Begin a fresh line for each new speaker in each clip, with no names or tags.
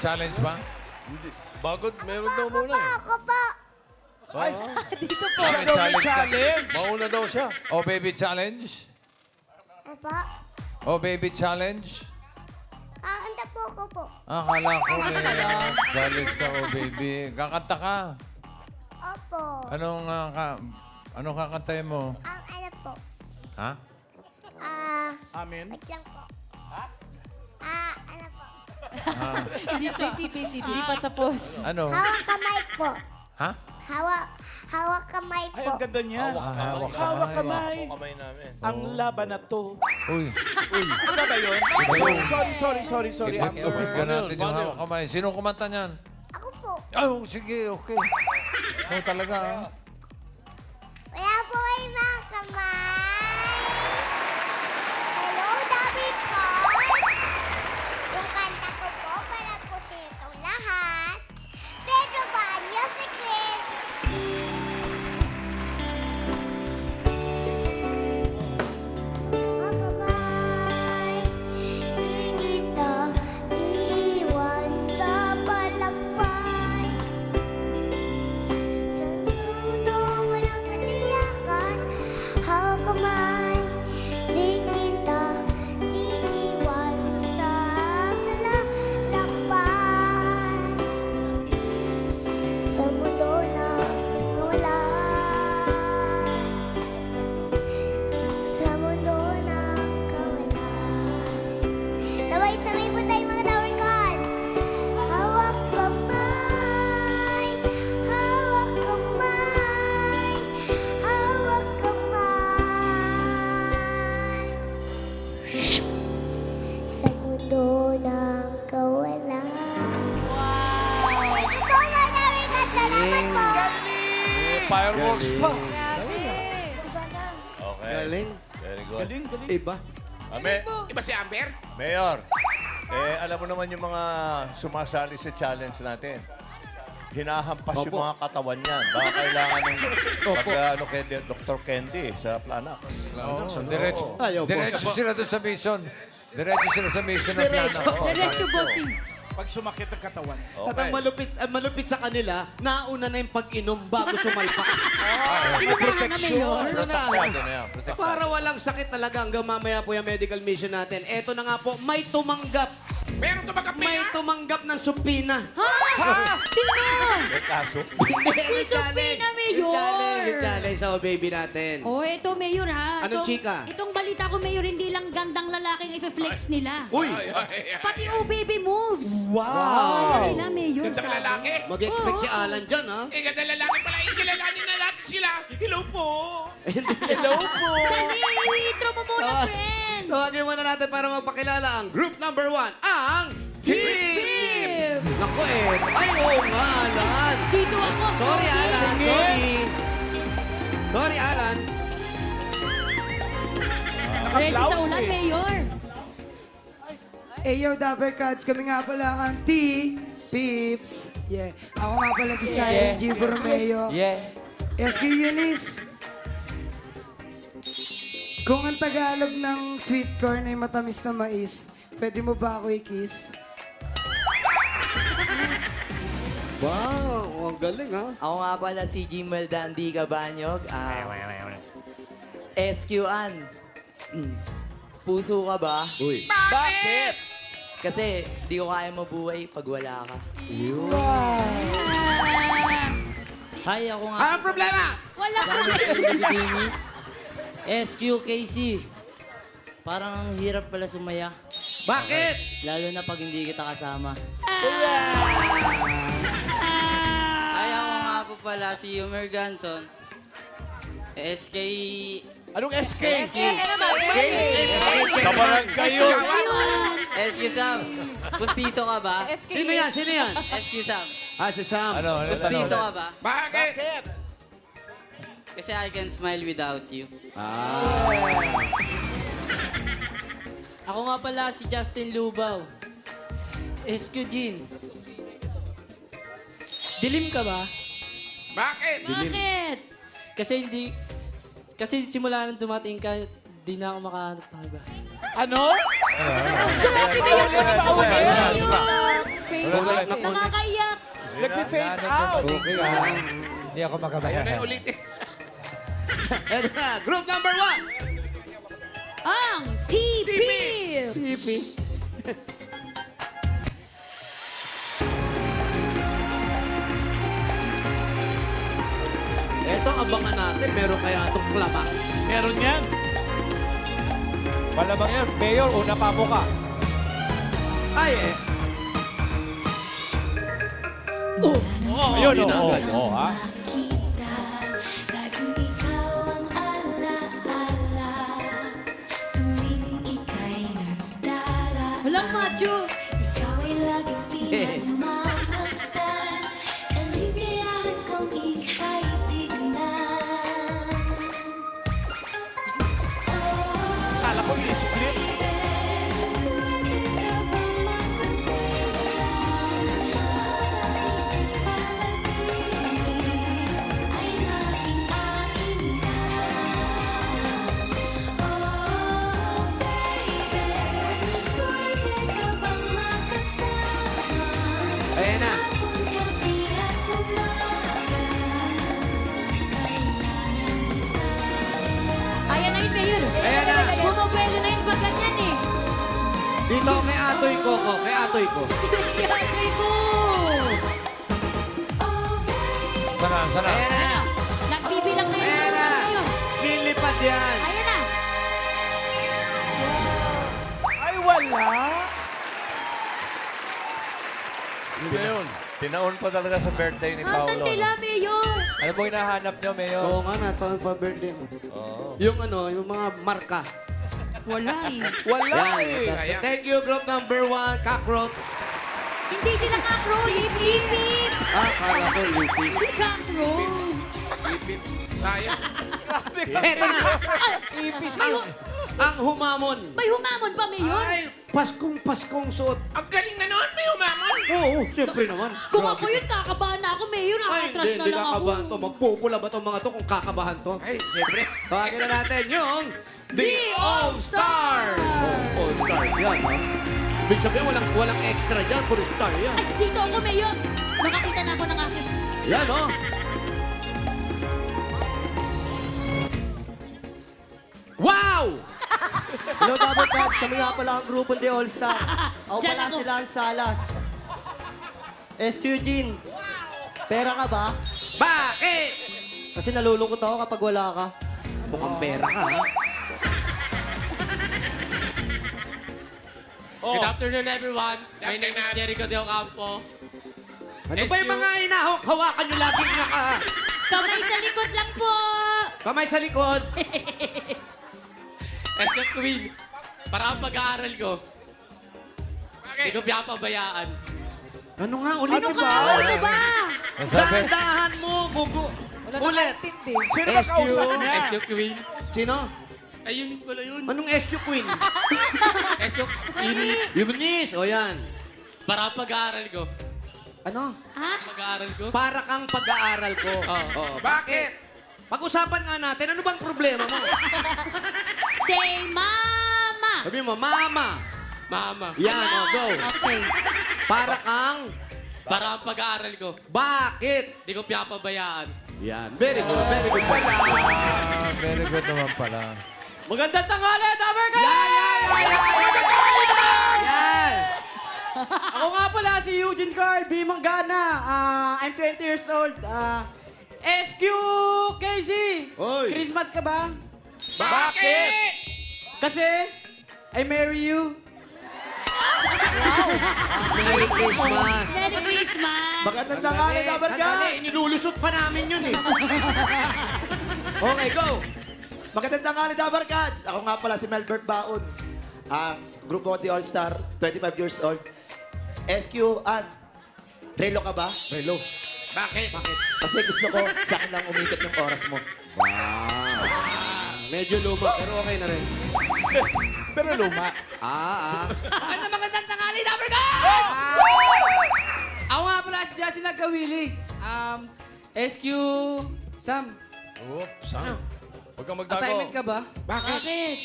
challenge ba?
Hindi. Bagod, meron daw muna eh.
Ako po.
Ay,
Dito po.
Siya daw may
challenge.
mauna daw siya.
Oh, baby challenge?
Apa?
Oh, baby challenge?
Kakanta po ko po.
Akala ko may challenge ka, oh, baby. Kakanta ka.
Opo.
Anong kakantayin mo?
Ang ano po.
Ha?
Amen.
Wait lang po. Ano po.
Hindi siya CPCP. Hindi pa tapos.
Ano?
Hawak kamay po.
Ha?
Hawak kamay
Ay,
po.
ang ganda niya.
Hawak
Hawak kamay.
Kamay namin.
Ang laban na to.
Uy.
Ano ba yun? Sorry, Amber.
Ibigyan natin yung
Paano yun?
hawak kamay. Sino kumanta niyan?
Ako po.
Oh, sige, okay. Ikaw talaga, ha?
Wala po kayo mga kamay. Hello, David Cole. Yung kanta ko po para po sa itong lahat. Pedro Baño, si Chris. Mga kamay, hindi kita iwan sa palakpay. Sa mundo walang katiyakan, hawak kamay, di kita iniwan sa kalalakpan. Sa mundo na wala, sa mundo na kawalan. Sabay-sabay po tayo mga Tower Gods. Hawak kamay, hawak kamay, hawak kamay. Sa mundo ng kawalan. Wow! Ito po mga Tower Gods. Salamat po.
Fireworks pa.
Grabe.
Okay.
Galing.
Very good.
Galing.
Iba.
Iba si Amber?
Mayor, alam mo naman yung mga sumasali sa challenge natin. Hinahampas yung mga katawan niyan. Baka kailangan ng kay Dr. Candy sa Planax.
Oo, diretso.
Ayaw po.
Diretso sila doon sa mission. Diretso sila sa mission ng plano.
Diretso bossing.
Pag sumakit ang katawan.
At ang malupit sa kanila, nauna na yung pag-inom bago sumalpak.
Inunahan na mayor.
Protektado na yan. Protektado.
Para walang sakit talaga hanggang mamaya po yung medical mission natin. Eto na nga po, may tumanggap.
Meron tumakap na
May
yan?
tumanggap ng supina.
Ha? Sino?
May kaso.
Yung
supina, Mayor!
Yung challenge sa baby natin.
Oh, ito, Mayor, ha?
Anong chika?
Itong balita ko, Mayor, hindi lang gandang lalaking i-flex nila.
Uy!
Pati baby moves.
Wow!
Nila, Mayor.
Gandang lalaki.
Mag-expect si Alan dyan, ha?
Eh, gandang lalaki pala. Ikilalanin na natin sila. Hello po.
Hello po!
Dali, intro mo muna, friend.
Tawagin muna natin para magpakilala ang group number 1, ang
Team!
Naku ay oo nga, Alan.
Dito ako.
Sorry, Alan. Sorry, Alan.
Ready sa ulan, Mayor.
Yo, Dapper Cats, kami nga pala ang T-Pips. Yeah. Ako nga pala si Simon G. Borromeo. Yeah. SQ Eunice. Kung ang Tagalog ng sweet corn ay matamis na mais, pwede mo ba ako i-kiss?
Wow, ang galing, ha?
Ako nga pala si Jimel Dandy Cabanyog. SQ-an. Puso ka ba?
Uy.
Bakit?
Kasi di ko kaya mabuhay pag wala ka.
Hi, ako nga.
Anong problema?
Wala ka.
Bikini. SQKC. Parang ang hirap pala sumaya.
Bakit?
Lalo na pag hindi kita kasama.
Ay, ako nga po pala si Yumer Ganson. SK...
Anong SK?
Sa barangay yun.
SQ Sam. Pustiso ka ba?
Sino yan? Sino yan?
SQ Sam.
Si Sam.
Ano
Pustiso
tanong?
ka ba?
Bakit?
Kasi I can smile without you.
Ako nga pala si Justin Lubaw. SQ Jean. Dilim ka ba?
Bakit?
Bakit?
Kasi simula nang dumating ka, di na ako makahanap ng iba.
Ano?
Grabe kayo.
Ano ba?
Mayor. Nakakaiyak.
Nag-fade out.
Okay ah. Hindi ako
Ayun na
makabayan.
yung ulitin.
Eto na, group number 1.
Ang TP.
CP. Eto, abangan natin. Meron kaya itong klaba.
Meron yan.
Malamang yan. Mayor, una pa mo ka.
Ay, eh.
Ayun, oo. Oo, ha?
Laging ikaw ang alaala tuwing ika'y nagdara.
Walang macho.
Ikaw ay laging pinagmamasdan. Kaligayahan kong ika'y tignan.
Kala ko i-split.
Ay maging akin ka. Oh, baby, pwede ka bang makasama?
Ayan na.
Hapon, gabi at umaga.
Ayan na yun, Mayor.
Ayan na.
Bumabelo na yun pag ganyan eh.
Dito kay Atoy ko. Kay Atoy ko.
Si Atoy ko.
Sana, sana.
Ayan na.
Nagbibilang na yun.
Ayan na. Lilipad yan.
Ayan na.
Ay, wala.
Tinaon pa talaga sa birthday ni
Nasaan
Paolo.
sila, Mayor?
Ano po hinahanap niyo, Mayor?
Oo nga na, taon pa birthday mo. Yung yung mga marka.
Wala eh.
Wala
Yan.
eh.
Thank you, group number 1, Kakrot.
Hindi sila kakro. Hip-hip.
Kala ko, Lupi.
Hindi kakro.
Ipit. Sayang.
Eto na.
Ipis.
Ang humamon.
May humamon pa, Mayor?
Ay, Paskong suot.
Ang galing na noon, may umamon.
Oo, siyempre naman.
Kung ako yun, kakabahan na ako, Mayor.
Ay,
Nakakatras na
hindi
lang ako.
kakabahan to. Magpupula ba itong mga to kung kakabahan to?
Ay, siyempre.
Tawagin na natin yung The All-Star! All-Star, yan ha. Ibig sabihin, walang extra dyan. Puro star yan.
Ay, dito ako, Mayor. Nakakita na ako ng aking...
Yan o. Wow!
Hello, Double Cats. Kami nga pala ang grupo The All-Star. Ako
Diyan
pala
ako.
si Lance Salas. Eugene. Pera ka ba?
Bakit?
Kasi nalulungkot ako kapag wala ka.
Mukhang pera ka ha.
Good afternoon, everyone. My name is
afternoon.
Jericho Del Campo.
Ano ba yung mga inahawak-hawakan nyo laging
Kamay sa likod lang po.
kamay sa likod?
Escort Queen. Para ang pag-aaral ko.
Bakit?
Hindi ko pinapabayaan.
Ano nga? Ulit
Ano
ba?
ka? Ano ba?
Nasabi.
Dahan mo, gugu. Ulit.
Sino ba
SQ?
kausap niya?
Escort Queen.
Sino?
Ay, Eunice pala yun.
Anong SQ Queen?
Escort Eunice.
Eunice, o yan.
Para ang pag-aaral ko.
Ano?
Ha?
Pag-aaral ko?
Para kang pag-aaral ko.
Oo.
Bakit? Pag-usapan nga natin, ano bang problema mo?
Say mama.
Sabi mo, mama.
Mama.
Yan, o, go.
Okay.
Para kang,
Para ang pag-aaral ko.
bakit?
Hindi ko pinapabayaan.
Yan, very good, very good.
Very good naman pala.
Magandang tanghali, Double Cats!
Yan!
Ako nga pala si Eugene Carl B. Mangana. I'm 20 years old. SQ KZ.
Oy.
Christmas ka ba?
Bakit?
Kasi I marry you.
Merry Christmas.
Merry Christmas.
Magandang tanghali, Double Cats.
Sandali, inilulusot pa namin yun eh. Okay, go.
Magandang tanghali, Double Cats! Ako nga pala si Melbert Baon. Grupo The All-Star, 25 years old. SQ, relo ka ba? Relo.
Bakit?
Kasi gusto ko, sa akin lang umikot yung oras mo.
Medyo luma, pero okay na rin.
Pero luma.
Magandang tanghali, Double Cats! Ako nga pala si Justin Nagkawili. SQ Sam.
Sam. Huwag kang magtago.
Assignment ka ba? Bakit?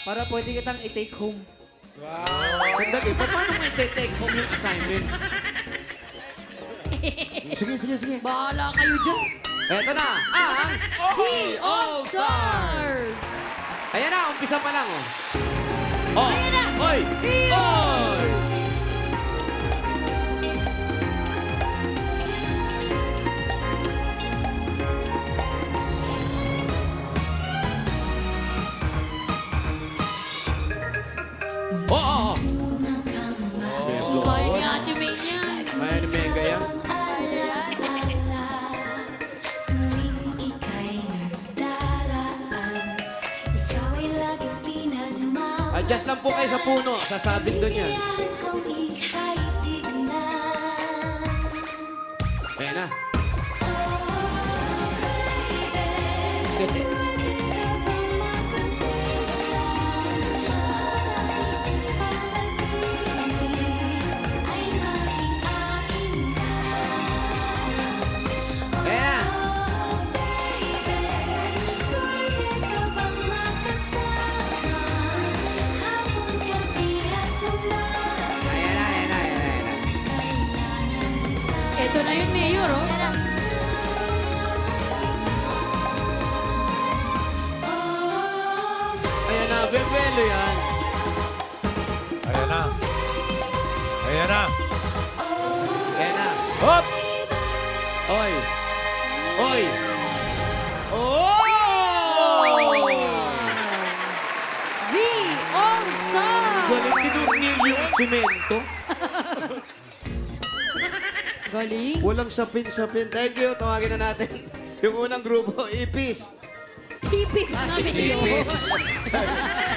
Para pwede kitang i-take home.
Sandali, paano mo i-take home yung assignment? Sige.
Bahala kayo dyan.
Eto na, ang
The All-Stars!
Ayan na, umpisa pa lang, oh. Oh,
Ayan na.
oy!
The
Oy! Oh.
Kaya ni Ate May niyan.
May mega yan. Adjust lang po kayo sa puno. Sasabit doon yan. Ayan na. Ayan na. Ayan na.
Ito na yun, Mayor, oh.
Ayan na, bebelo yan.
Ayan na. Ayan na.
Ayan na.
Hop!
Oy! Oy! Oh!
The All-Stars!
Galing tinurnil yung simento.
Galing.
Walang sapin-sapin. Thank you. Tawagin na natin yung unang grupo, Ipis.
Tipix namin yun.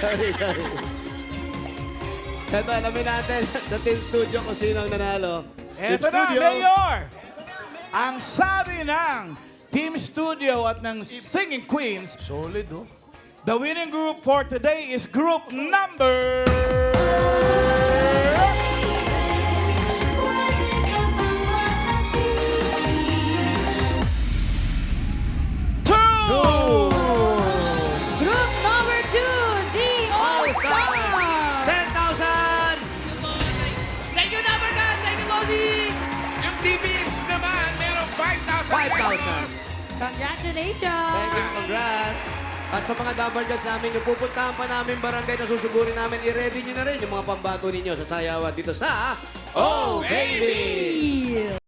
Sorry. Ito, alamin natin sa Team Studio kung sino ang nanalo.
Eto
Team
na,
Studio.
Mayor! Ang sabi ng Team Studio at ng Singing Queens, solid, oh. The winning group for today is group number...
Group number 2, The All-Stars!
10,000!
Thank you, Dabarkan! Thank you, Bossy! Yung TVs naman, meron 5,000
5,000.
Congratulations!
Thank you, congrats. At sa mga double judge namin, yung pupuntahan pa namin barangay na susugurin namin, i-ready nyo na rin yung mga pambato ninyo sa sayawan dito sa
Oh, baby!